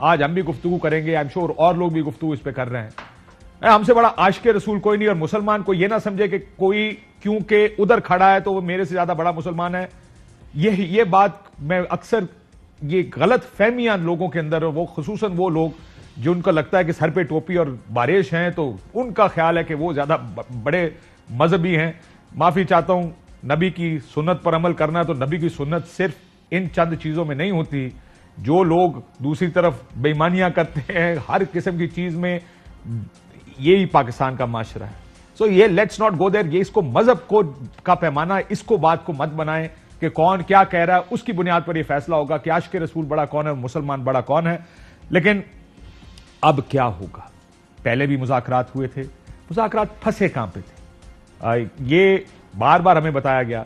آج ہم بھی گفتگو کریں گے, آئی ایم شور اور لوگ بھی گفتگو اس پہ کر رہے ہیں. ہم سے بڑا عاشق رسول کوئی نہیں, اور مسلمان کو یہ نہ سمجھے کہ کوئی کیونکہ ادھر کھڑا ہے تو وہ میرے سے زیادہ بڑا مسلمان ہے. یہ بات میں اکثر, یہ غلط فہمیاں لوگوں کے اندر, وہ خصوصاً وہ لوگ جو ان کا لگتا ہے کہ سر پہ ٹوپی اور بارش ہیں تو ان کا خیال ہے کہ وہ زیادہ بڑے مذہبی ہیں. معافی چاہتا ہوں, نبی کی سنت پر عمل کرنا, تو نبی کی سنت صرف ان چند چیزوں میں نہیں ہوتی. جو لوگ دوسری طرف بے ایمانیاں کرتے ہیں ہر قسم کی چیز میں, یہی پاکستان کا معاشرہ ہے. سو یہ لیٹس ناٹ گو دیر, یہ اس کو مذہب کو کا پیمانہ, اس کو بات کو مت بنائیں کہ کون کیا کہہ رہا ہے, اس کی بنیاد پر یہ فیصلہ ہوگا کہ عاشق رسول بڑا کون ہے اور مسلمان بڑا کون ہے. لیکن اب کیا ہوگا؟ پہلے بھی مذاکرات ہوئے تھے, مذاکرات پھنسے کہاں پہ تھے؟ یہ بار بار ہمیں بتایا گیا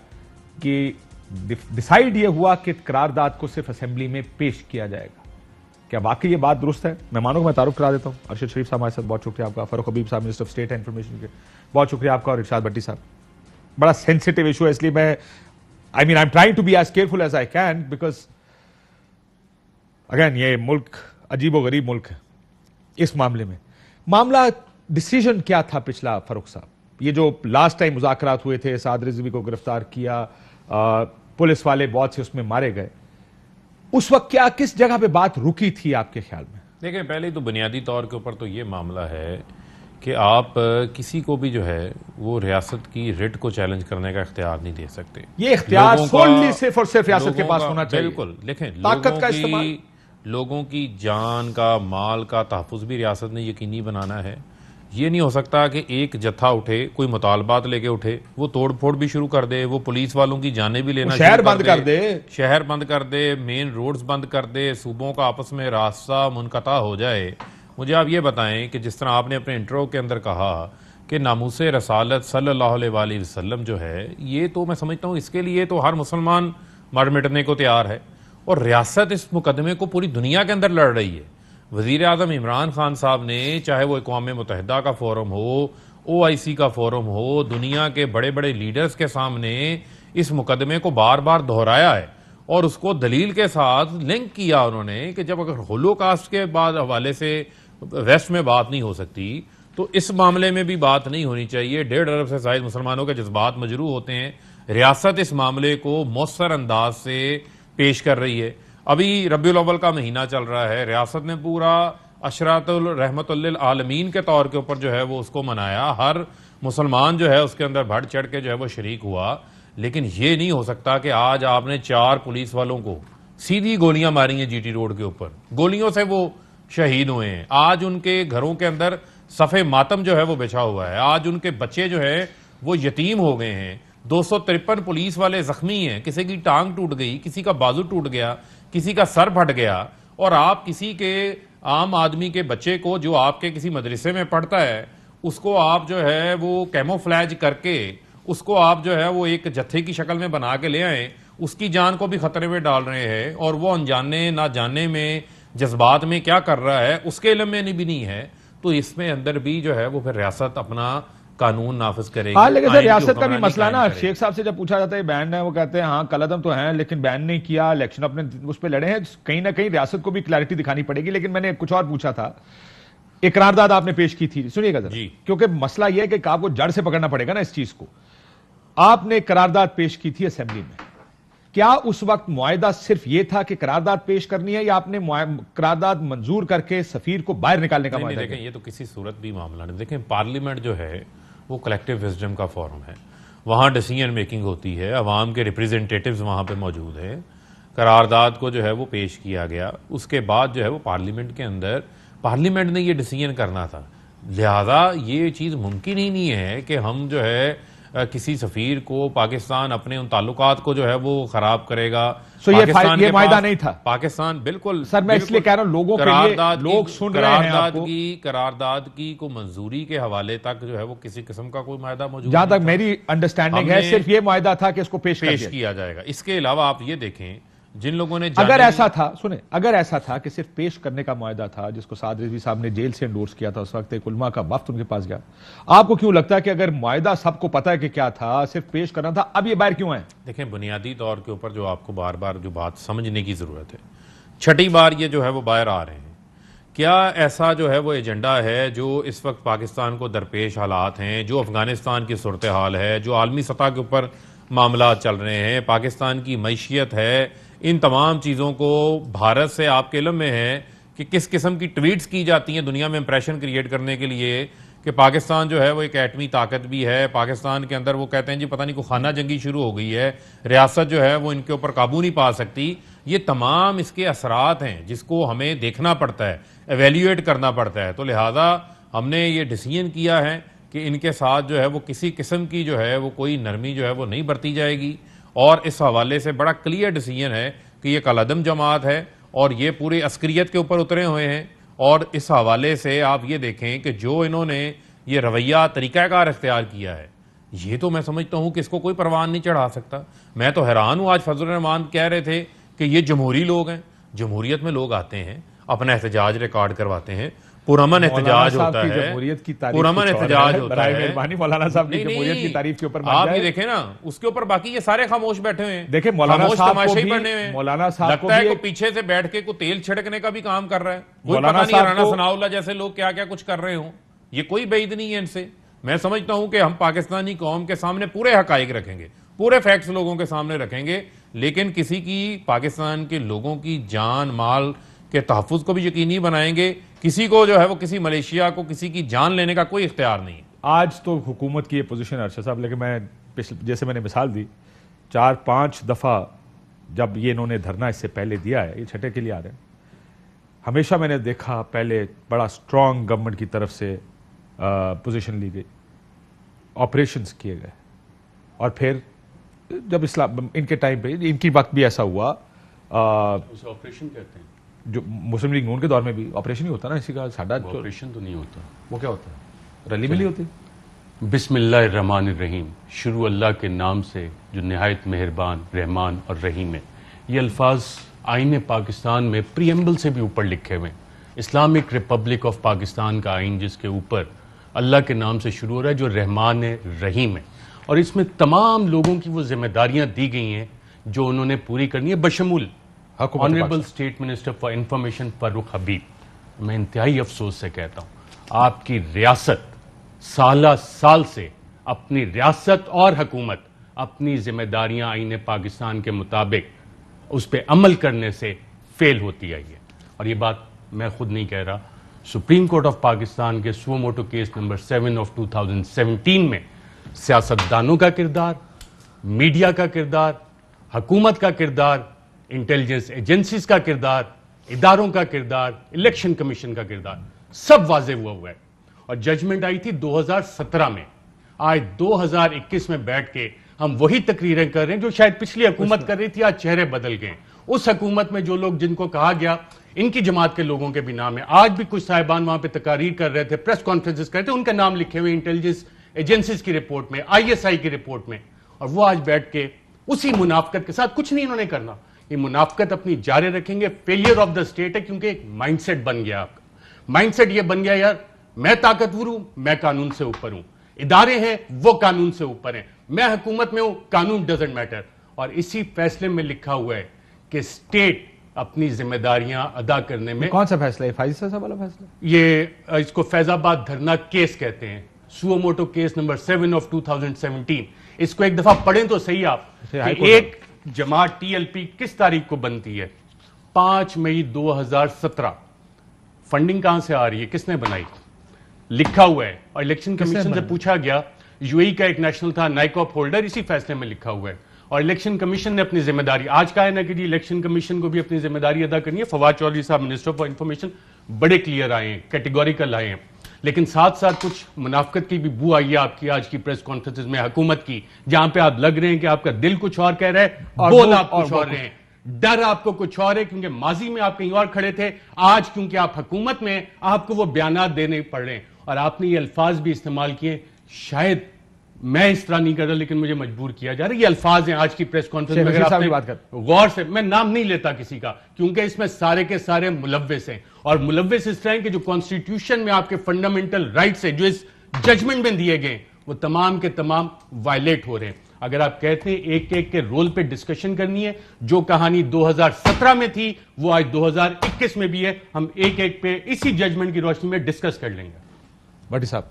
کہ ڈیسائیڈ یہ ہوا کہ قرارداد کو صرف اسمبلی میں پیش کیا جائے گا. کیا واقعی یہ بات درست ہے؟ مہمانوں کو میں تعارف کرا دیتا ہوں. ارشد شریف صاحب ہمارے ساتھ, بہت شکریہ آپ کا. فاروق حبیب صاحب minister of state and information کے, بہت شکریہ آپ کا. اور ارشاد بٹی صاحب, بڑا سینسٹیو ایشو ہے اس لیے میں I am trying to be as careful as I can, because again یہ ملک عجیب و غریب ملک ہے. اس معاملے میں معاملہ ڈیسیژن کیا تھا پچھلا فاروق صاحب؟ یہ جو لاسٹ ٹائم مذاکرات ہوئے تھے, سعد رضوی کو گرفتار کیا, پولیس والے بہت سے اس میں مارے گئے, اس وقت کیا کس جگہ پہ بات رکی تھی آپ کے خیال میں؟ دیکھیں, پہلے تو بنیادی طور کے اوپر تو یہ معاملہ ہے کہ آپ کسی کو بھی جو ہے وہ ریاست کی ریٹ کو چیلنج کرنے کا اختیار نہیں دے سکتے. یہ اختیار سوللی صرف اور صرف ریاست کے پاس ہونا چاہیے. بالکل. دیکھیں, طاقت کا استعمال, لوگوں کی جان کا, مال کا تحفظ بھی ریاست نے یقینی بنانا ہے. یہ نہیں ہو سکتا کہ ایک جتھا اٹھے, کوئی مطالبات لے کے اٹھے, وہ توڑ پھوڑ بھی شروع کر دے, وہ پولیس والوں کی جانیں بھی لینا شہر بند کر دے, شہر بند کر دے, مین روڈز بند کر دے, صوبوں کا آپس میں راستہ منقطع ہو جائے. مجھے آپ یہ بتائیں کہ جس طرح آپ نے اپنے انٹرو کے اندر کہا کہ ناموس رسالت صلی اللہ علیہ وآلہ وسلم جو ہے, یہ تو میں سمجھتا ہوں اس کے لیے تو ہر مسلمان مر مٹنے کو تیار ہے. اور ریاست اس مقدمے کو پوری دنیا کے اندر لڑ رہی ہے. وزیر اعظم عمران خان صاحب نے, چاہے وہ اقوام متحدہ کا فورم ہو, OIC کا فورم ہو, دنیا کے بڑے بڑے لیڈرز کے سامنے اس مقدمے کو بار بار دہرایا ہے, اور اس کو دلیل کے ساتھ لنک کیا انہوں نے کہ جب اگر ہولوکاسٹ کے بعد حوالے سے ویسٹ میں بات نہیں ہو سکتی تو اس معاملے میں بھی بات نہیں ہونی چاہیے. 1.5 ارب سے زائد مسلمانوں کے جذبات مجروح ہوتے ہیں. ریاست اس معاملے کو مؤثر انداز سے پیش کر رہی ہے. ابھی ربیع الاول کا مہینہ چل رہا ہے, ریاست نے پورا عشرات الرحمت للعالمین کے طور کے اوپر جو ہے وہ اس کو منایا. ہر مسلمان جو ہے اس کے اندر بڑھ چڑھ کے جو ہے وہ شریک ہوا. لیکن یہ نہیں ہو سکتا کہ آج آپ نے 4 پولیس والوں کو سیدھی گولیاں ماری ہیں GT روڈ کے اوپر, گولیوں سے وہ شہید ہوئے ہیں. آج ان کے گھروں کے اندر صف ماتم جو ہے وہ بچھا ہوا ہے. آج ان کے بچے جو ہے وہ یتیم ہو گئے ہیں. 253 پولیس والے زخمی ہیں, کسی کی ٹانگ ٹوٹ گئی, کسی کا بازو ٹوٹ گیا, کسی کا سر پھٹ گیا. اور آپ کسی کے عام آدمی کے بچے کو جو آپ کے کسی مدرسے میں پڑھتا ہے اس کو آپ جو ہے وہ کیموفلیج کر کے اس کو آپ جو ہے وہ ایک جتھے کی شکل میں بنا کے لے آئیں, اس کی جان کو بھی خطرے میں ڈال رہے ہیں. اور وہ انجانے نہ جاننے میں جذبات میں کیا کر رہا ہے اس کے علم میں بھی نہیں ہے. تو اس میں اندر بھی جو ہے وہ پھر ریاست اپنا قانون نافذ کرے گی. ہاں, لیکن سر ریاست کا بھی مسئلہ نا, شیخ صاحب سے جب پوچھا جاتا ہے بین ہے, وہ کہتے ہیں ہاں کل عدم تو ہیں لیکن بین نہیں کیا, الیکشن اپنے اس پہ لڑے ہیں. کہیں نہ کہیں ریاست کو بھی کلیئرٹی دکھانی پڑے گی. لیکن میں نے کچھ اور پوچھا تھا, ایک قرارداد آپ نے پیش کی تھی, سنیے گا ذرا, کیونکہ مسئلہ یہ ہے کہ آپ کو جڑ سے پکڑنا پڑے گا نا اس چیز کو. آپ نے قرارداد پیش کی تھی اسمبلی میں, کیا اس وقت معاہدہ صرف یہ تھا کہ قرارداد پیش کرنی ہے, یا آپ نے قرارداد منظور کر کے سفیر کو باہر نکالنے کا معاہدہ؟ دیکھیں, یہ تو کسی صورت بھی معاملہ نہیں. دیکھیں, پارلیمنٹ جو ہے وہ کلیکٹیو وزڈم کا فورم ہے, وہاں ڈیسیژن میکنگ ہوتی ہے, عوام کے ریپریزنٹیٹیوز وہاں پہ موجود ہیں. قرارداد کو جو ہے وہ پیش کیا گیا, اس کے بعد جو ہے وہ پارلیمنٹ کے اندر پارلیمنٹ نے یہ ڈیسیژن کرنا تھا. لہذا یہ چیز ممکن ہی نہیں ہے کہ ہم جو ہے کسی سفیر کو پاکستان اپنے ان تعلقات کو جو ہے وہ خراب کرے گا. یہ معاہدہ نہیں تھا پاکستان. بالکل سر, میں اس لیے کہہ رہا ہوں لوگوں کے لیے, لوگ سن رہے ہیں آپ کو. قرارداد کی کو منظوری کے حوالے تک جو ہے وہ کسی قسم کا کوئی معاہدہ موجود جہاں تک میری انڈرسٹینڈنگ ہے صرف یہ معاہدہ تھا کہ اس کو پیش کیا جائے گا. اس کے علاوہ آپ یہ دیکھیں, جن لوگوں نے اگر ایسا تھا, سنیں, اگر ایسا تھا کہ صرف پیش کرنے کا معاہدہ تھا جس کو سعد رضوی صاحب نے جیل سے انڈورس کیا تھا, اس وقت ایک علماء کا وفد ان کے پاس گیا, آپ کو کیوں لگتا ہے کہ اگر معاہدہ سب کو پتا ہے کہ کیا تھا, صرف پیش کرنا تھا, اب یہ باہر کیوں آئے؟ دیکھیں, بنیادی طور کے اوپر جو آپ کو بار بار جو بات سمجھنے کی ضرورت ہے, چھٹی بار یہ جو ہے وہ باہر آ رہے ہیں. کیا ایسا جو ہے وہ ایجنڈا ہے جو اس وقت پاکستان کو درپیش حالات ہیں، جو افغانستان کی صورتحال ہے، جو عالمی سطح کے اوپر معاملات چل رہے ہیں، پاکستان کی معیشت ہے، ان تمام چیزوں کو بھارت سے آپ کے علم میں ہے کہ کس قسم کی ٹویٹس کی جاتی ہیں دنیا میں امپریشن کریٹ کرنے کے لیے کہ پاکستان جو ہے وہ ایک ایٹمی طاقت بھی ہے، پاکستان کے اندر وہ کہتے ہیں جی پتہ نہیں کوئی خانہ جنگی شروع ہو گئی ہے، ریاست جو ہے وہ ان کے اوپر قابو نہیں پا سکتی. یہ تمام اس کے اثرات ہیں جس کو ہمیں دیکھنا پڑتا ہے، ایویلیویٹ کرنا پڑتا ہے. تو لہٰذا ہم نے یہ ڈیسیژن کیا ہے کہ ان کے ساتھ جو ہے وہ کسی قسم کی جو ہے وہ کوئی نرمی جو ہے وہ نہیں برتی جائے گی، اور اس حوالے سے بڑا کلیئر ڈیسیژن ہے کہ یہ کالعدم جماعت ہے اور یہ پورے عسکریت کے اوپر اترے ہوئے ہیں. اور اس حوالے سے آپ یہ دیکھیں کہ جو انہوں نے یہ رویہ طریقہ کار اختیار کیا ہے، یہ تو میں سمجھتا ہوں کہ اس کو کوئی پروان نہیں چڑھا سکتا. میں تو حیران ہوں، آج فضل الرحمان کہہ رہے تھے کہ یہ جمہوری لوگ ہیں. جمہوریت میں لوگ آتے ہیں، اپنا احتجاج ریکارڈ کرواتے ہیں، پرامن احتجاج ہوتا ہے، جمہوریت کی تعریف پرامن احتجاج ہوتا ہے. مہربانی مولانا صاحب کی جمہوریت کی تعریف کے اوپر آپ یہ دیکھیں نا، اس کے اوپر باقی یہ سارے خاموش بیٹھے ہوئے ہیں. دیکھیں مولانا خاموش صاحب کو تماشائی بھی، پڑھنے میں مولانا صاحب کو لگتا ہے بھی کوئی پیچھے سے بیٹھ کے کوئی تیل چھڑکنے کا بھی کام کر رہا ہے. کوئی مولانا پتہ نہیں صاحب رانا کو ثناء اللہ جیسے لوگ کیا کیا کچھ کر رہے ہوں. یہ کوئی بعید نہیں ہے ان سے. میں سمجھتا ہوں کہ ہم پاکستانی قوم کے سامنے پورے حقائق رکھیں گے، پورے فیکٹس لوگوں کے سامنے رکھیں گے، لیکن کسی کی پاکستان کے لوگوں کی جان مال کے تحفظ کو بھی یقینی بنائیں گے. کسی کو جو ہے وہ کسی ملیشیا کو کسی کی جان لینے کا کوئی اختیار نہیں. آج تو حکومت کی یہ پوزیشن ہے ارشد صاحب، لیکن میں جیسے میں نے مثال دی 4-5 دفعہ جب یہ انہوں نے دھرنا اس سے پہلے دیا ہے، یہ چھٹے کے لیے آ رہے ہیں، ہمیشہ میں نے دیکھا پہلے بڑا اسٹرانگ گورنمنٹ کی طرف سے پوزیشن لی گئی، آپریشنز کیے گئے، اور پھر جب اسلام ان کے ٹائم پہ ان کی وقت بھی ایسا ہوا، اسے آپریشن کہتے ہیں. جو مسلم لیگ نون کے دور میں بھی آپریشن ہی ہوتا نا اسی کا. ساڈا آپریشن تو نہیں ہوتا. وہ کیا ہوتا ہے؟ ریلی ملی ہوتی. بسم اللہ الرحمن الرحیم، شروع اللہ کے نام سے جو نہایت مہربان رحمان اور رحیم ہے. یہ الفاظ آئین پاکستان میں پریمبل سے بھی اوپر لکھے ہوئے ہیں. اسلامک ریپبلک آف پاکستان کا آئین جس کے اوپر اللہ کے نام سے شروع ہو رہا ہے، جو رحمان ہے رحیم ہے، اور اس میں تمام لوگوں کی وہ ذمہ داریاں دی گئی ہیں جو انہوں نے پوری کرنی ہے، بشمول honourable state minister for information Farooq Habib. میں انتہائی افسوس سے کہتا ہوں، آپ کی ریاست سالہ سال سے اپنی ریاست اور حکومت اپنی ذمہ داریاں آئین پاکستان کے مطابق اس پہ عمل کرنے سے فیل ہوتی آئی ہے. اور یہ بات میں خود نہیں کہہ رہا، سپریم کورٹ آف پاکستان کے سو موٹو کیس نمبر 7 آف 2017 میں سیاستدانوں کا کردار، میڈیا کا کردار، حکومت کا کردار، انٹیلیجنس ایجنسیز کا کردار، اداروں کا کردار، الیکشن کمیشن کا کردار سب واضح ہوا ہے. اور ججمنٹ آئی تھی 2017 میں. آج 2021 میں بیٹھ کے ہم وہی تقریریں کر رہے ہیں جو شاید پچھلی حکومت کر رہی تھی. آج چہرے بدل گئے. اس حکومت میں جو لوگ جن کو کہا گیا ان کی جماعت کے لوگوں کے بھی نام ہے، آج بھی کچھ صاحبان وہاں پہ تقاریر کر رہے تھے، پریس کانفرنسز کر رہے تھے، ان کا نام لکھے ہوئے انٹیلیجنس ایجنسیز کی رپورٹ میں، ISI کی رپورٹ میں. اور وہ آج بیٹھ کے اسی منافقت کے ساتھ کچھ نہیں انہوں نے کرنا. یہ منافقت اپنی جاری رکھیں گے. فیلئر آف دا اسٹیٹ ہے، کیونکہ ایک مائنڈ سیٹ بن گیا. آپ کا مائنڈ سیٹ یہ بن گیا یار میں طاقتور ہوں، میں قانون سے اوپر ہوں، ادارے ہیں وہ قانون سے اوپر ہیں، میں حکومت میں ہوں، قانون ڈزنٹ میٹر. اور اسی فیصلے میں لکھا ہوا ہے کہ اسٹیٹ اپنی ذمہ داریاں ادا کرنے میں. کون سا فیصلہ ہے؟ فائز صاحب والا فیصلہ؟ یہ اس کو فیض آباد دھرنا کیس کہتے ہیں، سو موٹو کیس نمبر 7 آف 2017. اس کو ایک دفعہ پڑھیں تو صحیح آپ کہ ایک جماعت TLP کس تاریخ کو بنتی ہے؟ 5 مئی 2017. فنڈنگ کہاں سے آ رہی ہے؟ کس نے بنائی؟ لکھا ہوا ہے. اور الیکشن کمیشن سے پوچھا گیا، UAE کا ایک نیشنل تھا نائکاپ ہولڈر، اسی فیصلے میں لکھا ہوا ہے. اور الیکشن کمیشن نے اپنی ذمہ داری آج کہا ہے نا کہ جی الیکشن کمیشن کو بھی اپنی ذمہ داری ادا کرنی ہے. فواد چودھری صاحب منسٹر فار انفارمیشن بڑے کلیئر آئے ہیں، کیٹیگوریکل آئے ہیں. لیکن ساتھ ساتھ کچھ منافقت کی بھی بو آئی ہے آپ کی آج کی پریس کانفرنسز میں حکومت کی، جہاں پہ آپ لگ رہے ہیں کہ آپ کا دل کچھ اور کہہ رہا ہے، بول آپ کچھ اور رہے ہیں، ڈر آپ کو کچھ اور ہے، کیونکہ ماضی میں آپ کہیں اور کھڑے تھے، آج کیونکہ آپ حکومت میں آپ کو وہ بیانات دینے پڑ رہے ہیں. اور آپ نے یہ الفاظ بھی استعمال کیے، شاید میں اس طرح نہیں کر رہا لیکن مجھے مجبور کیا جا رہا ہے. یہ الفاظ ہیں آج کی پریس کانفرنس میں، اگر آپ نے غور سے، میں نام نہیں لیتا کسی کا کیونکہ اس میں سارے کے سارے ملوث ہیں. اور ملوث اس طرح ہیں کہ جو کانسٹیٹیوشن میں آپ کے فنڈامنٹل رائٹس ہیں جو اس ججمنٹ میں دیے گئے وہ تمام کے تمام وائلیٹ ہو رہے ہیں. اگر آپ کہتے ہیں ایک ایک کے رول پہ ڈسکشن کرنی ہے، جو کہانی 2017 میں تھی وہ آج 2021 میں بھی ہے، ہم ایک ایک پہ اسی ججمنٹ کی روشنی میں ڈسکس کر لیں گے۔ بھٹی صاحب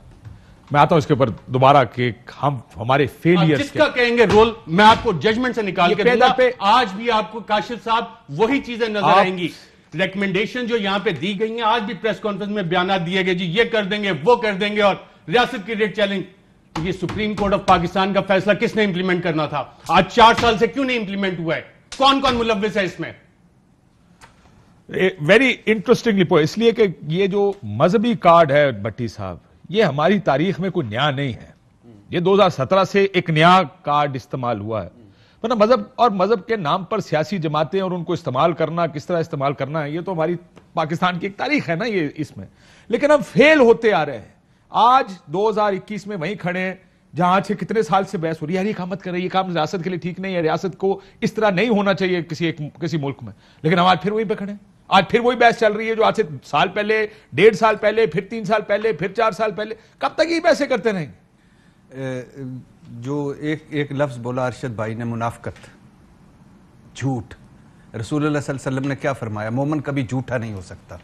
میں آتا ہوں اس کے اوپر دوبارہ کہ ہم ہمارے فیلئرز جس کا کہیں گے رول میں آپ کو ججمنٹ سے نکال کے دوں گا، آج بھی آپ کو کاشف صاحب وہی چیزیں نظر آئیں گی۔ ریکمنڈیشن جو یہاں پہ دی گئی ہیں، آج بھی پریس کانفرنس میں بیانات دیے گئے، جی یہ کر دیں گے وہ کر دیں گے، اور ریاست کی ریٹ چیلنج، یہ سپریم کورٹ آف پاکستان کا فیصلہ کس نے امپلیمنٹ کرنا تھا؟ آج 4 سال سے کیوں نہیں امپلیمنٹ ہوا ہے؟ کون کون ملوث ہے اس میں؟ ویری انٹرسٹنگلی اس لیے کہ یہ جو مذہبی کارڈ ہے بھٹی صاحب، یہ ہماری تاریخ میں کوئی نیا نہیں ہے، یہ 2017 سے ایک نیا کارڈ استعمال ہوا ہے، ورنہ مذہب اور مذہب کے نام پر سیاسی جماعتیں اور ان کو استعمال کرنا، کس طرح استعمال کرنا ہے، یہ تو ہماری پاکستان کی ایک تاریخ ہے نا یہ اس میں، لیکن ہم فیل ہوتے آ رہے ہیں۔ آج 2021 میں وہیں کھڑے ہیں جہاں آج سے کتنے سال سے بحث ہو رہی ہے، یار یہ کام مت کر رہی ہے، یہ کام ریاست کے لیے ٹھیک نہیں ہے، ریاست کو اس طرح نہیں ہونا چاہیے کسی ملک میں، لیکن ہم آج پھر وہیں پہ کھڑے ہیں، آج پھر وہی بحث چل رہی ہے جو آج سے سال پہلے، 1.5 سال پہلے، پھر 3 سال پہلے، پھر 4 سال پہلے، کب تک یہ بحثیں کرتے رہیں گے؟ جو ایک لفظ بولا ارشد بھائی نے، منافقت، جھوٹ، رسول اللہ صلی اللہ علیہ وسلم نے کیا فرمایا؟ مومن کبھی جھوٹا نہیں ہو سکتا۔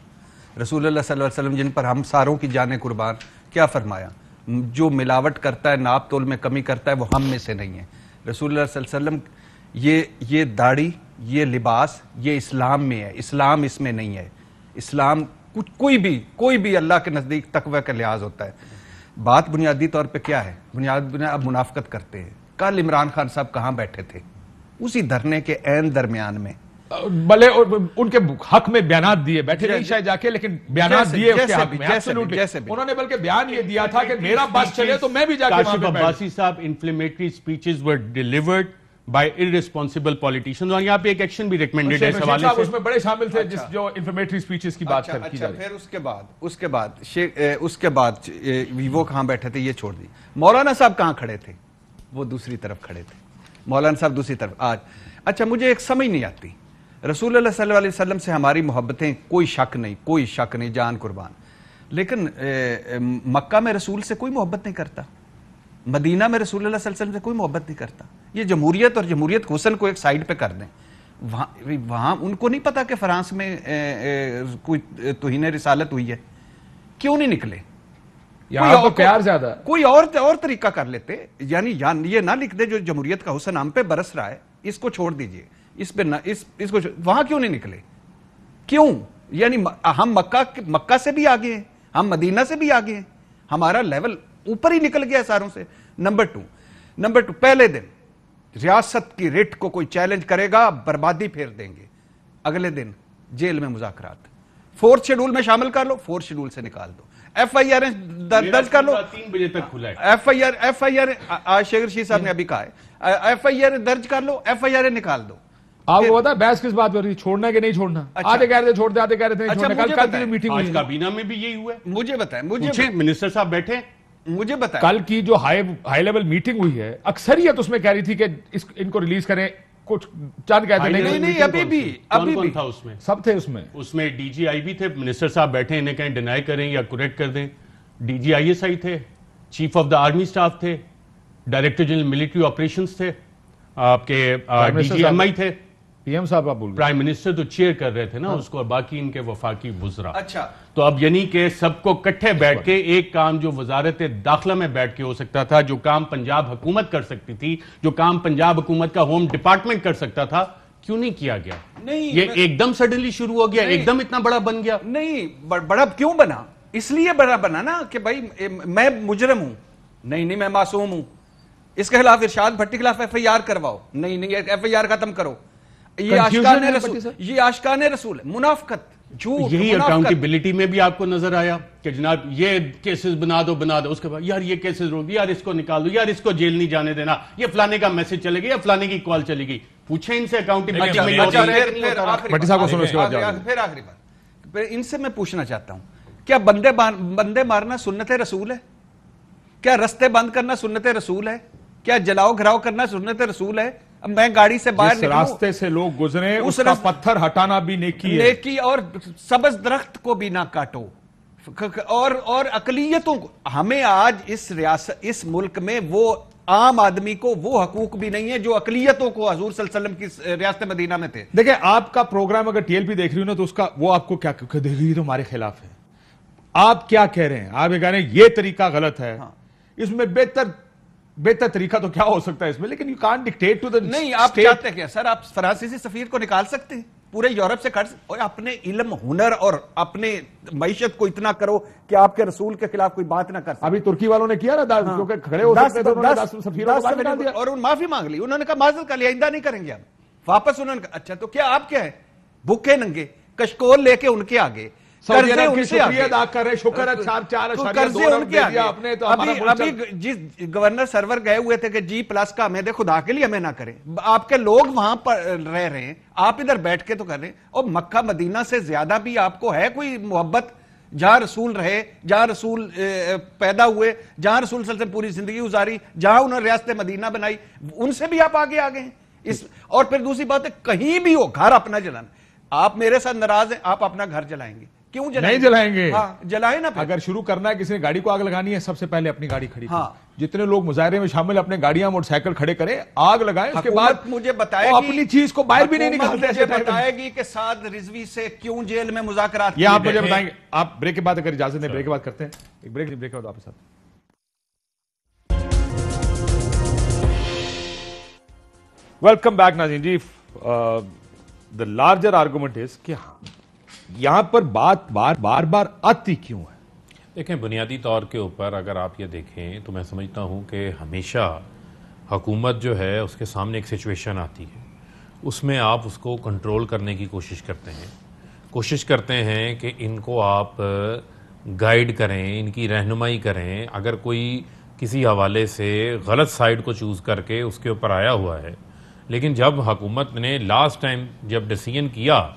رسول اللہ صلی اللہ علیہ وسلم جن پر ہم ساروں کی جانیں قربان، کیا فرمایا؟ جو ملاوٹ کرتا ہے، ناپ تول میں کمی کرتا ہے، وہ ہم میں سے نہیں ہے۔ رسول اللہ صلی اللہ علیہ وسلم یہ داڑھی، یہ لباس، یہ اسلام میں ہے، اسلام اس میں نہیں ہے۔ اسلام کوئی بھی اللہ کے نزدیک تقوی کا لحاظ ہوتا ہے۔ بات بنیادی طور پہ کیا ہے؟ اب منافقت کرتے ہیں۔ کل عمران خان صاحب کہاں بیٹھے تھے؟ اسی دھرنے کے عین درمیان میں، بھلے ان کے حق میں بیانات دیے، بیٹھے نہیں شاید جا کے، لیکن بیانات دیے اس کے حق میں، انہوں نے بلکہ بیان یہ دیا تھا کہ میرا بس چلے تو میں بھی جا کے وہاں کاشف پہ عباسی صاحب inflammatory speeches were delivered by irresponsible politicians، اور یہاں پہ ایک ایکشن بھی ریکمنڈڈ ہے اس حوالے سے۔ اس میں بڑے شامل تھے جس جو انفرمیٹری سپیچز کی بات کی جا رہی ہے۔ پھر اس کے بعد وہ کہاں بیٹھے تھے یہ چھوڑ دی۔ مولانا صاحب کہاں کھڑے تھے؟ وہ دوسری طرف کھڑے تھے، مولانا صاحب دوسری طرف۔ آج اچھا مجھے ایک سمجھ نہیں آتی، رسول اللہ صلی اللہ علیہ وسلم سے ہماری محبتیں کوئی شک نہیں، جان قربان، لیکن مکہ میں رسول سے کوئی محبت نہیں کرتا، مدینہ میں رسول اللہ صلی اللہ علیہ وسلم سے کوئی محبت نہیں کرتا۔ یہ جمہوریت اور جمہوریت حسن کو ایک سائیڈ پہ کر دیں، وہاں ان کو نہیں پتا کہ فرانس میں کوئی توہین رسالت ہوئی ہے، کیوں نہیں نکلے؟ یہاں تو پیار زیادہ، کوئی اور طریقہ کر لیتے، یعنی یہ نہ لکھ دے جو جمہوریت کا حسن ہم پہ برس رہا ہے، اس کو چھوڑ دیجئے، اس کو وہاں کیوں نہیں نکلے؟ کیوں؟ یعنی ہم مکہ سے بھی آگے ہیں، ہم مدینہ سے بھی آگے ہیں، ہمارا لیول اوپر ہی نکل گیا ساروں سے۔ نمبر ٹو پہلے دن ریاست کی ریٹ کو کوئی چیلنج کرے گا، بربادی پھیر دیں گے، اگلے دن جیل میں مذاکرات، 4 شیڈول میں شامل کر لو، 4 شیڈول سے نکال دو، ایف آئی آر درج کر لو، 3 بجے تک کھلا ہے، ایف آئی آر آج شیخ رشید صاحب نے ابھی کہا ہے، ایف آئی آر درج کر لو، ایف آئی آر نکال دو۔ آپ کو پتا بحث کس بات پہ ہو رہی ہے؟ چھوڑنا کہ نہیں چھوڑنا؟ آدھے کہہ رہے تھے چھوڑ دے، آدھے کہہ رہے تھے نہیں چھوڑنا۔ کل کی میٹنگ ہوئی، آج کابینہ میں بھی یہی ہوا ہے۔ مجھے بتائیں، منسٹر صاحب بیٹھے، مجھے بتائیں کل کی جو ہائی لیول میٹنگ ہوئی ہے، اکثریت اس میں کہہ رہی تھی کہ ان کو ریلیز کریں، کچھ چند کہتے نہیں، ابھی بھی کون تھا اس میں؟ سب تھے اس میں ڈی جی آئی بھی تھے، منسٹر صاحب بیٹھے، انہیں کہیں ڈینائی کریں یا کریکٹ کر دیں، D G I S I تھے، chief of the army staff تھے، ڈائریکٹر جنرل ملٹری آپریشنز تھے، آپ کے ڈی جی ایم آئی تھے، پی ایم صاحب آپ بول گئے، پرائم منسٹر تو چیئر کر رہے تھے نا اس کو، اور باقی ان کے وفاقی وزراء۔ اچھا تو اب یعنی کہ سب کو کٹھے بیٹھ کے ایک کام جو وزارت داخلہ میں بیٹھ کے ہو سکتا تھا، جو کام پنجاب حکومت کر سکتی تھی، جو کام پنجاب حکومت کا ہوم ڈپارٹمنٹ کر سکتا تھا، کیوں نہیں کیا گیا؟ یہ ایک دم سڈنلی شروع ہو گیا، ایک دم اتنا بڑا بن گیا۔ نہیں، بڑا کیوں بنا؟ اس لیے بڑا بنا نا کہ بھائی میں مجرم ہوں، نہیں میں معصوم ہوں، اس کے خلاف ارشاد بھٹی کے خلاف ایف آئی آر کرواؤ، نہیں ایف آئی آر ختم کرو، یہ آشکان رسول ہے، منافقت، جھوٹ۔ یہی اکاؤنٹیبلٹی میں بھی آپ کو نظر آیا کہ جناب یہ کیسز بنا دو، اس کے بعد یار یہ کیسز روک، یار اس کو نکال دو، یار اس کو جیل نہیں جانے دینا، یہ فلانے کا میسج چلے گا یا فلانے کی کال چلے گی، پوچھیں ان سے اکاؤنٹیبلٹی میں۔ پھر آخری بات ان سے میں پوچھنا چاہتا ہوں، کیا بندے مارنا سنت رسول ہے؟ کیا رستے بند کرنا سنت رسول ہے؟ کیا جلاؤ گھراؤ کرنا سنت رسول ہے؟ میں گاڑی سے باہر نکلوں، راستے سے لوگ گزرے اس کا پتھر ہٹانا بھی نیکی ہے، نیکی، اور سبز درخت کو بھی نہ کاٹو، اور اقلیتوں کو، ہمیں آج اس ریاست، اس ملک میں وہ عام آدمی کو وہ حقوق بھی نہیں ہے جو اقلیتوں کو حضور صلی اللہ علیہ وسلم کی ریاست مدینہ میں تھے. دیکھیں آپ کا پروگرام اگر ٹی ایل پی دیکھ رہی ہو نا تو اس کا وہ آپ کو کیا دیکھ رہی تو ہمارے خلاف ہے. آپ کیا کہہ رہے ہیں؟ آپ یہ کہہ رہے ہیں یہ طریقہ غلط ہے, اس میں بہتر طریقہ تو کیا ہو سکتا ہے اس میں, لیکن you can't dictate to the. نہیں آپ چاہتے کیا سر؟ آپ فرانسیسی سفیر کو نکال سکتے ہیں, پورے یورپ سے اور اپنے علم ہنر اور اپنے معیشت کو اتنا کرو کہ آپ کے رسول کے خلاف کوئی بات نہ کر سکے. ابھی ترکی والوں نے کیا نا, کیونکہ کھڑے ہو سکتے تھے, انہوں نے 10 سفیروں کو باہر نکال دیا اور ان معافی مانگ لی. انہوں نے کہا معذرت کر لیا, آئندہ نہیں کریں گے ہم. واپس انہوں نے کہا اچھا تو کیا آپ کیا ہیں, بھوکے ننگے کشکول لے کے ان کے آگے سعودی عرب کی شکریہ ادا کر رہے, شکر ہے 4.2 ارب دے دیا آپ نے. تو ابھی جس گورنر سرور گئے ہوئے تھے کہ جی پلس کا ہمیں دے, خدا کے لیے ہمیں نہ کریں. آپ کے لوگ وہاں پر رہ رہے ہیں, آپ ادھر بیٹھ کے تو کر رہے ہیں. اور مکہ مدینہ سے زیادہ بھی آپ کو ہے کوئی محبت جہاں رسول رہے, جہاں رسول پیدا ہوئے, جہاں رسول صلی اللہ علیہ وسلم پوری زندگی گزاری, جہاں انہوں نے ریاست مدینہ بنائی, ان سے بھی آپ آگے آگے ہیں. اور پھر دوسری بات ہے, کہیں بھی ہو گھر اپنا جلانا. آپ میرے ساتھ ناراض ہیں, آپ اپنا گھر جلائیں گے, کیوں نہیں جلائیں گے؟ ہاں جلائیں نا. اگر شروع کرنا ہے کسی نے گاڑی کو آگ لگانی ہے, سب سے پہلے اپنی گاڑی کھڑی کریں. جتنے لوگ مظاہرے میں شامل اپنے گاڑیاں موٹر سائیکل کھڑے کریں, آگ لگائیں, اس کے بعد مجھے بتائے گی, اپنی چیز کو باہر بھی نہیں نکالتے. مجھے بتائے گی کہ سعد رضوی سے کیوں جیل میں مذاکرات, یہ آپ مجھے بتائیں گے. آپ بریک کے بعد اگر اجازت دیں, بریک کے بعد کرتے ہیں ایک بریک کے بعد واپس آتے ہیں. ویلکم بیک ناظرین جی. دا لارجر آرگومنٹ از کہ یہاں پر بات بار بار آتی کیوں ہے؟ دیکھیں بنیادی طور کے اوپر اگر آپ یہ دیکھیں تو میں سمجھتا ہوں کہ ہمیشہ حکومت جو ہے اس کے سامنے ایک سچویشن آتی ہے, اس میں آپ اس کو کنٹرول کرنے کی کوشش کرتے ہیں کہ ان کو آپ گائیڈ کریں, ان کی رہنمائی کریں. اگر کوئی کسی حوالے سے غلط سائیڈ کو چوز کر کے اس کے اوپر آیا ہوا ہے, لیکن جب حکومت نے لاسٹ ٹائم جب ڈیسیژن کیا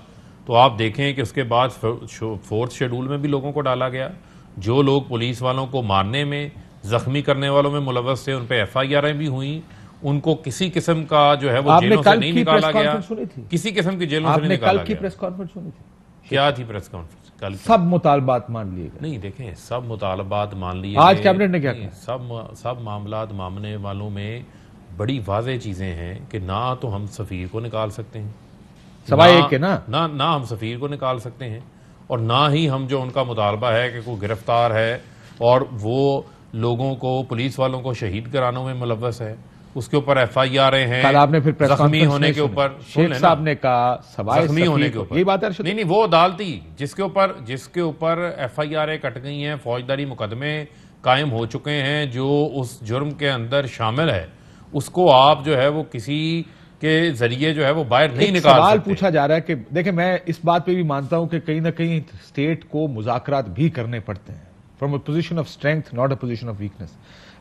تو آپ دیکھیں کہ اس کے بعد 4th شیڈول میں بھی لوگوں کو ڈالا گیا. جو لوگ پولیس والوں کو مارنے میں, زخمی کرنے والوں میں ملوث تھے, ان پہ FIR بھی ہوئیں, ان کو کسی قسم کا جو ہے وہ جیلوں سے نہیں نکالا گیا, کسی قسم کی جیلوں سے نہیں نکالا گیا. کل کی پریس کانفرنس سنی تھی, کیا تھی پریس کانفرنس کل؟ سب مطالبات مان لیے گئے. نہیں دیکھیں سب مطالبات مان لیے آج کیبنٹ نے کیا کہا؟ سب معاملات ماننے والوں میں بڑی واضح چیزیں ہیں کہ نہ تو ہم سفیر کو نکال سکتے ہیں, سوائے ایک کہ نہ ہم سفیر کو نکال سکتے ہیں, اور نہ ہی ہم جو ان کا مطالبہ ہے کہ کوئی گرفتار ہے اور وہ لوگوں کو, پولیس والوں کو شہید کرانوں میں ملوث ہے, اس کے اوپر FIR ہیں. کل آپ نے پھر زخمی ہونے کے اوپر شیخ صاحب نے کہا سوائے زخمی ہونے کے اوپر, یہ بات ہے نہیں وہ عدالتی جس کے اوپر FIR کٹ گئی ہیں, فوجداری مقدمے قائم ہو چکے ہیں جو اس جرم کے اندر شامل ہے, اس کو آپ جو ہے وہ کسی کے ذریعے جو ہے وہ باہر نہیں نکال سکتے. سوال پوچھا جا رہا ہے کہ دیکھیں میں اس بات پہ بھی مانتا ہوں کہ کہیں نہ کہیں اسٹیٹ کو مذاکرات بھی کرنے پڑتے ہیں from a position of strength, not a position of weakness.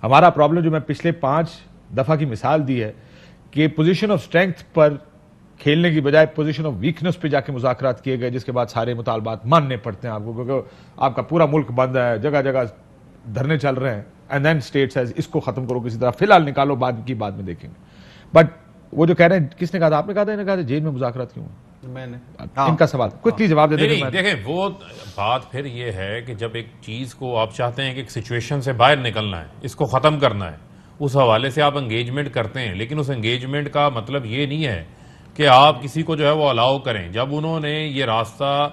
ہمارا پرابلم جو میں پچھلے 5 دفعہ کی مثال دی ہے کہ پوزیشن آف اسٹرینتھ پر کھیلنے کی بجائے پوزیشن آف ویکنس پہ جا کے مذاکرات کیے گئے, جس کے بعد سارے مطالبات ماننے پڑتے ہیں آپ کو, کیونکہ آپ کا پورا ملک بند ہے, جگہ جگہ دھرنے چل رہے ہیں, اینڈ دین اسٹیٹ سیز اس کو ختم کرو کسی طرح, فی الحال نکالو, بعد میں دیکھیں گے. بٹ وہ جو کہہ رہے ہیں, کس نے کہا تھا؟ آپ نے کہا تھا, انہوں نے کہا تھا جیل میں مذاکرات کیوں ہیں؟ میں نے ان کا سوال کوئی جواب دے دیں. دیکھیں وہ بات پھر یہ ہے کہ جب ایک چیز کو آپ چاہتے ہیں کہ ایک سچویشن سے باہر نکلنا ہے, اس کو ختم کرنا ہے, اس حوالے سے آپ انگیجمنٹ کرتے ہیں, لیکن اس انگیجمنٹ کا مطلب یہ نہیں ہے کہ آپ کسی کو جو ہے وہ الاؤ کریں. جب انہوں نے یہ راستہ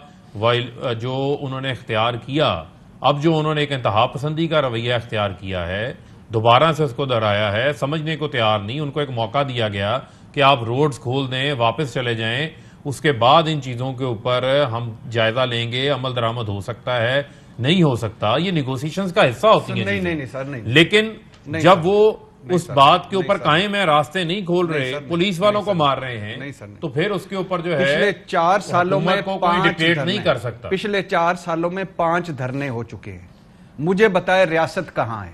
جو انہوں نے اختیار کیا, اب جو انہوں نے ایک انتہا پسندی کا رویہ اختیار کیا ہے, دوبارہ سے اس کو دہرایا ہے, سمجھنے کو تیار نہیں. ان کو ایک موقع دیا گیا کہ آپ روڈز کھول دیں, واپس چلے جائیں, اس کے بعد ان چیزوں کے اوپر ہم جائزہ لیں گے, عمل درآمد ہو سکتا ہے, نہیں ہو سکتا, یہ نیگوسیشنز کا حصہ ہوتی ہیں. نہیں سر نہیں, لیکن جب وہ اس بات کے اوپر قائم ہے, راستے نہیں کھول رہے, پولیس والوں کو مار رہے ہیں, تو پھر اس کے اوپر جو ہے پچھلے 4 سالوں میں کوئی ڈکٹیٹ نہیں کر سکتا. پچھلے 4 سالوں میں 5 دھرنے ہو چکے ہیں. مجھے بتائے ریاست کہاں ہے,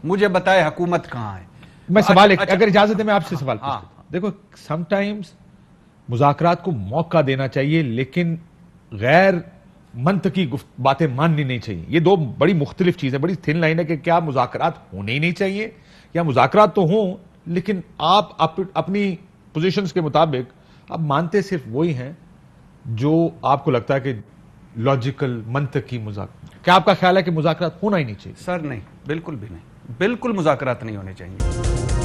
مجھے بتائے حکومت کہاں ہے. میں سوال اگر اجازت ہے میں آپ سے سوال پوچھتا ہوں. دیکھو سم ٹائمز مذاکرات کو موقع دینا چاہیے, لیکن غیر منطقی باتیں ماننی نہیں چاہیے. یہ 2 بڑی مختلف چیزیں, بڑی تھن لائن ہے کہ کیا مذاکرات ہونے ہی نہیں چاہیے, یا مذاکرات تو ہوں لیکن آپ اپنی پوزیشنز کے مطابق آپ مانتے صرف وہی ہیں جو آپ کو لگتا ہے کہ لاجیکل منطقی مذاکرات. کیا آپ کا خیال ہے کہ مذاکرات ہونا ہی نہیں چاہیے؟ سر نہیں, بالکل بھی نہیں, بالکل مذاکرات نہیں ہونے چاہیے.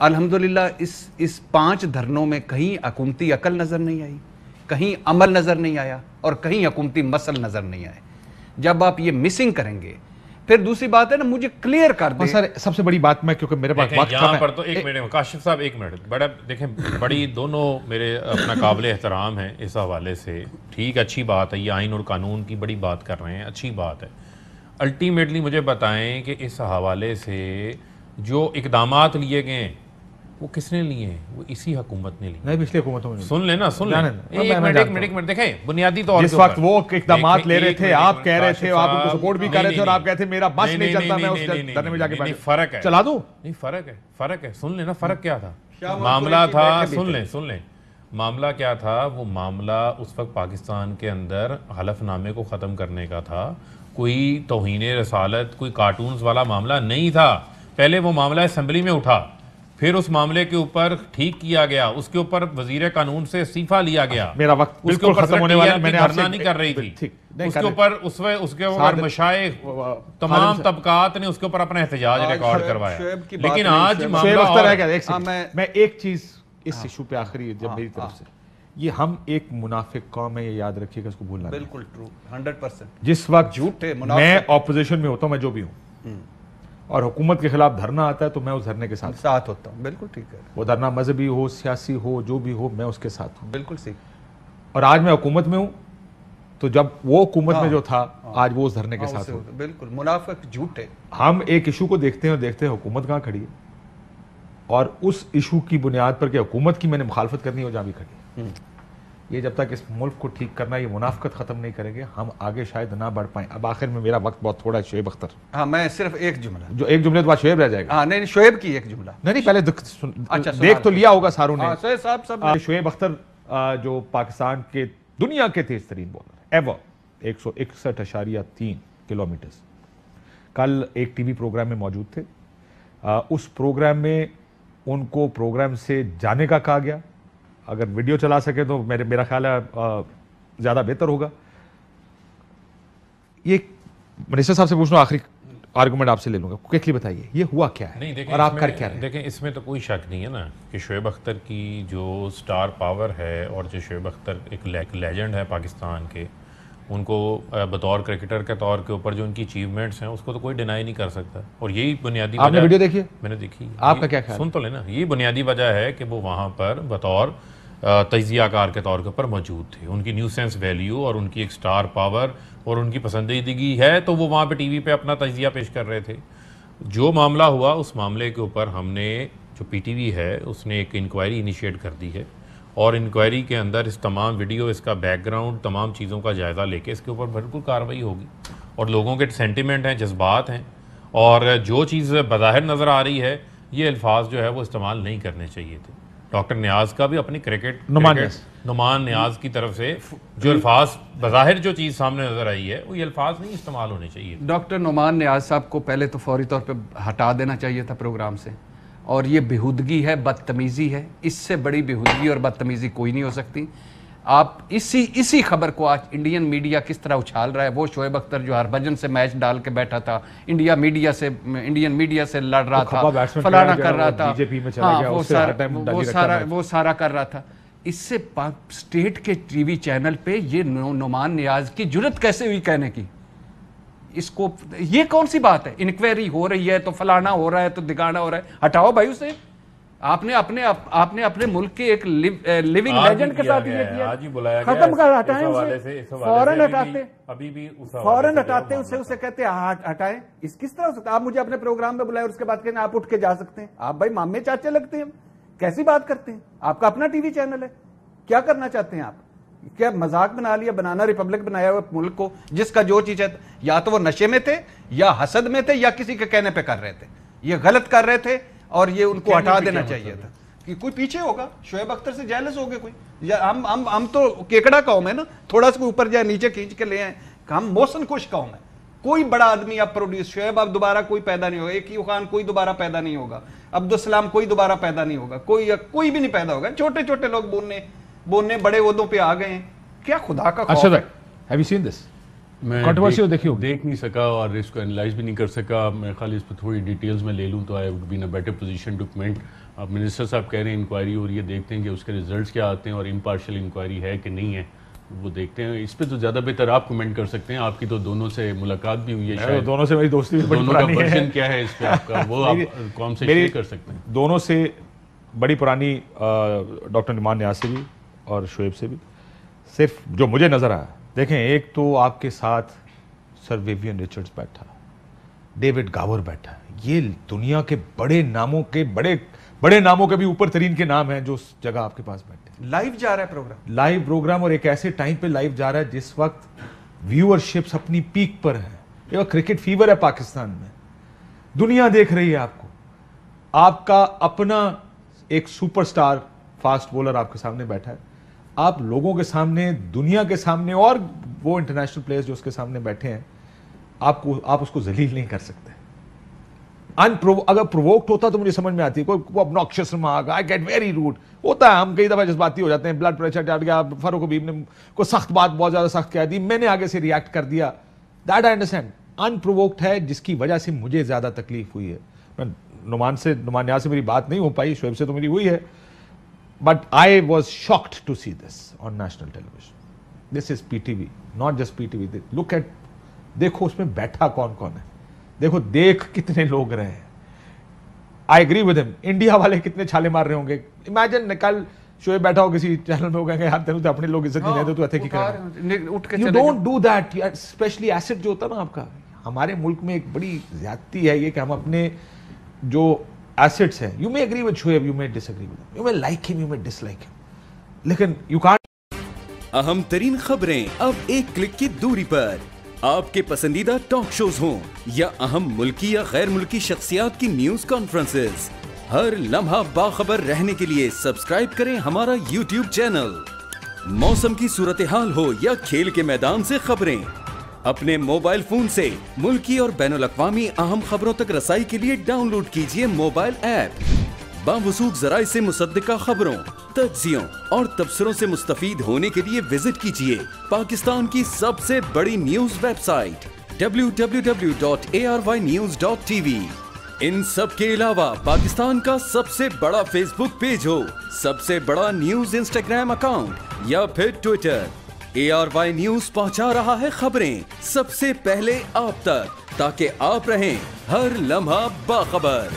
الحمدللہ اس 5 دھرنوں میں کہیں حکومتی عقل نظر نہیں آئی, کہیں عمل نظر نہیں آیا, اور کہیں حکومتی مسل نظر نہیں آئے. جب آپ یہ مسنگ کریں گے, پھر دوسری بات ہے نا, مجھے کلیئر کر دیں. سر سب سے بڑی بات میں, کیونکہ میرے پاس وقت یہاں پر تو ایک منٹ کاشف صاحب, ایک منٹ, بڑا دیکھیں بڑی دونوں میرے اپنا قابل احترام ہیں اس حوالے سے. ٹھیک, اچھی بات ہے, یہ آئین اور قانون کی بڑی بات کر رہے ہیں, اچھی بات ہے. الٹیمیٹلی مجھے بتائیں کہ اس حوالے سے جو اقدامات لیے گئے ہیں وہ کس نے لیے ہیں؟ وہ اسی حکومت نے لیے. نہیں, پچھلی حکومتوں میں سن لیں نا, سن لیں, ایک منٹ دیکھیں, بنیادی طور جس وقت وہ اقدامات لے رہے تھے, آپ کہہ رہے تھے, آپ ان کو سپورٹ بھی کر رہے تھے, اور آپ کہتے ہیں میرا بس نہیں چلتا, میں اس دھرنے میں جا کے بیٹھ. فرق ہے, چلا دوں, نہیں فرق ہے, سن لیں نا, فرق کیا تھا معاملہ تھا. سن لیں معاملہ کیا تھا. وہ معاملہ اس وقت پاکستان کے اندر حلف نامے کو ختم کرنے کا تھا, کوئی توہین رسالت, کوئی کارٹونز والا معاملہ نہیں تھا. پہلے وہ معاملہ اسمبلی میں اٹھا, پھر اس معاملے کے اوپر ٹھیک کیا گیا, اس کے اوپر وزیر قانون سے استعفیٰ لیا گیا. میرا وقت بالکل ختم ہونے والا ہے, میں نے دھرنا نہیں کر رہی تھی اس کے اوپر. اس کے اوپر مشائخ تمام طبقات نے اس کے اوپر اپنا احتجاج ریکارڈ کروایا. لیکن آج میں ایک چیز اس ایشو پہ آخری, جب میری طرف سے, یہ ہم ایک منافق قوم ہے, یہ یاد رکھیے گا, اس کو بھولنا نہیں. بالکل ٹرو, 100%. جس وقت میں اپوزیشن میں ہوتا ہوں, میں جو بھی ہوں, اور حکومت کے خلاف دھرنا آتا ہے تو میں اس دھرنے کے ساتھ ہوتا ہوں. بالکل ٹھیک ہے, وہ دھرنا مذہبی ہو, سیاسی ہو, جو بھی ہو, میں اس کے ساتھ ہوں. بالکل صحیح. اور آج میں حکومت میں ہوں, تو جب وہ حکومت میں جو تھا, آج وہ اس دھرنے کے ساتھ ہوں. بالکل منافق جھوٹے. ہم ایک ایشو کو دیکھتے ہیں اور دیکھتے ہیں حکومت کہاں کھڑی ہے, اور اس ایشو کی بنیاد پر کہ حکومت کی میں نے مخالفت کرنی ہو, جہاں بھی کھڑی ہے. یہ جب تک اس ملک کو ٹھیک کرنا, یہ منافقت ختم نہیں کریں گے, ہم آگے شاید نہ بڑھ پائیں. اب آخر میں میرا وقت بہت تھوڑا ہے. شعیب اختر, ہاں میں صرف ایک جملہ, جو ایک جملے تو بعد شعیب رہ جائے گا. ہاں نہیں, شعیب کی ایک جملہ. نہیں پہلے دیکھ تو لیا ہوگا ساروں نے. شعیب اختر جو پاکستان کے دنیا کے تیز ترین بولر ایور, 161.3 کلومیٹر, کل ایک ٹی وی پروگرام میں موجود تھے. اس پروگرام میں ان کو پروگرام سے جانے کا کہا گیا. اگر ویڈیو چلا سکے تو میرا خیال ہے زیادہ بہتر ہوگا. یہ منسٹر صاحب سے پوچھنا, آخری آرگومنٹ آپ سے لے لوں گا, کوئکلی بتائیے یہ ہوا کیا ہے اور آپ کر کیا رہے ہیں؟ دیکھیں اس میں تو کوئی شک نہیں ہے نا کہ شعیب اختر کی جو سٹار پاور ہے, اور جو شعیب اختر ایک لیجنڈ ہے پاکستان کے, ان کو بطور کرکٹر کے طور کے اوپر جو ان کی اچیومنٹس ہیں اس کو تو کوئی ڈینائی نہیں کر سکتا. اور یہی بنیادی وجہ, آپ نے ویڈیو دیکھی ہے؟ میں نے دیکھی. آپ کا کیا خیال؟ سن تو لینا, یہی بنیادی وجہ ہے کہ وہ وہاں پر بطور تجزیہ کار کے طور کے اوپر موجود تھے. ان کی نیو سینس ویلیو اور ان کی ایک سٹار پاور اور ان کی پسندیدگی ہے, تو وہ وہاں پہ ٹی وی پہ اپنا تجزیہ پیش کر رہے تھے. جو معاملہ ہوا, اس معاملے کے اوپر ہم نے, جو پی ٹی وی ہے اس نے ایک انکوائری انیشیٹ کر دی ہے, اور انکوائری کے اندر اس تمام ویڈیو, اس کا بیک گراؤنڈ, تمام چیزوں کا جائزہ لے کے اس کے اوپر بالکل کارروائی ہوگی. اور لوگوں کے سینٹیمنٹ ہیں, جذبات ہیں, اور جو چیز بظاہر نظر آ رہی ہے, یہ الفاظ جو ہے وہ استعمال نہیں کرنے چاہیے تھے. ڈاکٹر نیاز کا بھی اپنی نعمان نیاز کی طرف سے جو الفاظ بظاہر جو چیز سامنے نظر آئی ہے, وہ یہ الفاظ نہیں استعمال ہونے چاہیے. ڈاکٹر نعمان نیاز صاحب کو پہلے تو فوری طور پہ ہٹا دینا چاہیے تھا پروگرام سے, اور یہ بےہودگی ہے, بدتمیزی ہے. اس سے بڑی بےہودگی اور بدتمیزی کوئی نہیں ہو سکتی. آپ اسی خبر کو آج انڈین میڈیا کس طرح اچھال رہا ہے. وہ شعیب اختر جو ہربھجن سے میچ ڈال کے بیٹھا تھا, انڈین میڈیا سے لڑ رہا تھا, فلانا کر رہا تھا, وہ سارا کر رہا تھا. اس سے اسٹیٹ کے ٹی وی چینل پہ یہ نعمان نیاز کی جرت کیسے ہوئی کہنے کی؟ اس کو, یہ کون سی بات ہے؟ انکوائری ہو رہی ہے تو فلانا ہو رہا ہے تو دگانا ہو رہا ہے. ہٹاؤ بھائی اسے. آپ نے اپنے ملک کے ایک لیونگ لیجنڈ کے ساتھ یہ کیا, ختم کر ہٹائیں اسے, فوراً ہٹاتے اسے کہتے ہیں ہٹائیں. اس کس طرح ہو سکتا ہے؟ آپ مجھے اپنے پروگرام میں بلائے اور اس کے بعد کہتے ہیں آپ اٹھ کے جا سکتے ہیں. آپ بھائی مامے چاچے لگتے ہیں, کیسی بات کرتے ہیں؟ آپ کا اپنا ٹی وی چینل ہے, کیا کرنا چاہتے ہیں آپ؟ کیا مذاق بنا لیا, بنانا ریپبلک بنایا ہوا ملک کو, جس کا جو چیز ہے, یا تو وہ نشے میں تھے, یا حسد میں تھے, یا کسی کے کہنے پہ کر رہے تھے. یہ غلط کر رہے تھے, اور یہ ان کو ہٹا دینا چاہیے تھا. کہ کوئی پیچھے ہوگا, شعیب اختر سے جیلس ہو گئے کوئی, یا ہم تو کیکڑا قوم ہے نا, تھوڑا سا اوپر جائے نیچے کھینچ کے لے آئیں. ہم موسن خوش قوم ہے. کوئی بڑا آدمی اب پروڈیوس, شعیب اب دوبارہ کوئی پیدا نہیں ہوگا, ایک خان کوئی دوبارہ پیدا نہیں ہوگا, عبدالسلام کوئی دوبارہ پیدا نہیں ہوگا, کوئی بھی نہیں پیدا ہوگا. چھوٹے چھوٹے لوگ بولنے بڑے عہدوں پہ آ گئے ہیں. کیا خدا کا خوف ہے. Have you seen this? میں دیکھ نہیں سکا اور اس کو انالائز بھی نہیں کر سکا. میں خالی اس پہ تھوڑی ڈیٹیلز میں لے لوں تو I would be in a better position to comment. اب منسٹر صاحب کہہ رہے ہیں انکوائری ہو رہی ہے، دیکھتے ہیں کہ اس کے ریزلٹس کیا آتے ہیں اور امپارشل انکوائری ہے کہ نہیں ہے، وہ دیکھتے ہیں. اس پہ تو زیادہ بہتر آپ کمنٹ کر سکتے ہیں، آپ کی تو دونوں سے ملاقات بھی ہوئی ہے شاید. دونوں سے میری دوستی بھی بڑی دونوں کا پرانی ہے. ورژن کیا ہے اس پہ آپ کا، وہ آپ کون سے شیئر کر سکتے ہیں؟ دونوں سے بڑی پرانی ڈاکٹر نعمان نیاز سے بھی اور شعیب سے بھی. صرف جو مجھے نظر آیا، دیکھیں ایک تو آپ کے ساتھ سر ویوین رچرڈز بیٹھا، ڈیوڈ گاور بیٹھا، یہ دنیا کے بڑے ناموں کے بڑے ناموں کے بھی اوپر ترین کے نام ہیں جو اس جگہ آپ کے پاس بیٹھے. لائیو جا رہا ہے پروگرام، لائیو پروگرام، اور ایک ایسے ٹائم پہ لائیو جا رہا ہے جس وقت ویورشپس اپنی پیک پر ہیں. یہ کرکٹ فیور ہے پاکستان میں، دنیا دیکھ رہی ہے آپ کو. آپ کا اپنا ایک سپر سٹار فاسٹ بولر آپ کے سامنے بیٹھا ہے، آپ لوگوں کے سامنے، دنیا کے سامنے، اور وہ انٹرنیشنل پلیئرز جو اس کے سامنے بیٹھے ہیں، آپ اس کو ذلیل نہیں کر سکتے. اگر پرووکڈ ہوتا تو مجھے سمجھ میں آتی ہے، کوئی obnoxious remark, I get very rude ہوتا ہے، ہم کئی دفعہ جذباتی ہو جاتے ہیں، بلڈ پریشر چڑھ گیا، فاروق حبیب نے کوئی سخت بات بہت زیادہ سخت کہہ دی، میں نے آگے سے ریئیکٹ کر دیا. That I understand. انپرووکڈ ہے جس کی وجہ سے مجھے زیادہ تکلیف ہوئی ہے. نعمان نیاز سے میری بات نہیں ہو پائی، شعیب سے تو میری ہوئی ہے، but I was shocked to see this on national television. This is P T V, not just P T V. Look at, دیکھو اس میں بیٹھا کون کون ہے، دیکھو دیکھ کتنے لوگ رہے ہیں. آئی اگری ود ہم. انڈیا والے کتنے چھالے مار رہے ہوں گے. امیجن کل شعیب بیٹھا ہو کسی چینل میں، ہو گئے یار تینوں تو اپنے لوگ عزت نہیں دیتے تو ایسے کی کریں. You don't do that. Especially asset جو ہوتا نا آپ کا، ہمارے ملک میں ایک بڑی زیادتی ہے یہ کہ ہم اپنے جو ایسٹس ہیں، you may agree with Shoaib, you may disagree with ہم، یو مے لائک ہم، یو مے ڈس لائک ہم، لیکن یو کانٹ. اہم ترین خبریں اب ایک کلک کی دوری پر. آپ کے پسندیدہ ٹاک شوز ہوں یا اہم ملکی یا غیر ملکی شخصیات کی نیوز کانفرنسز، ہر لمحہ باخبر رہنے کے لیے سبسکرائب کریں ہمارا یوٹیوب چینل. موسم کی صورتحال ہو یا کھیل کے میدان سے خبریں، اپنے موبائل فون سے ملکی اور بین الاقوامی اہم خبروں تک رسائی کے لیے ڈاؤن لوڈ کیجیے موبائل ایپ. باوثوق ذرائع سے مصدقہ خبروں، تجزیوں اور تبصروں سے مستفید ہونے کے لیے وزٹ کیجیے پاکستان کی سب سے بڑی نیوز ویب سائٹ www.arYnews.tv. ان سب کے علاوہ پاکستان کا سب سے بڑا فیس بک پیج ہو، سب سے بڑا نیوز انسٹاگرام اکاؤنٹ یا پھر ٹویٹر، ARY نیوز پہنچا رہا ہے خبریں سب سے پہلے آپ تک، تاکہ آپ رہیں ہر لمحہ باخبر.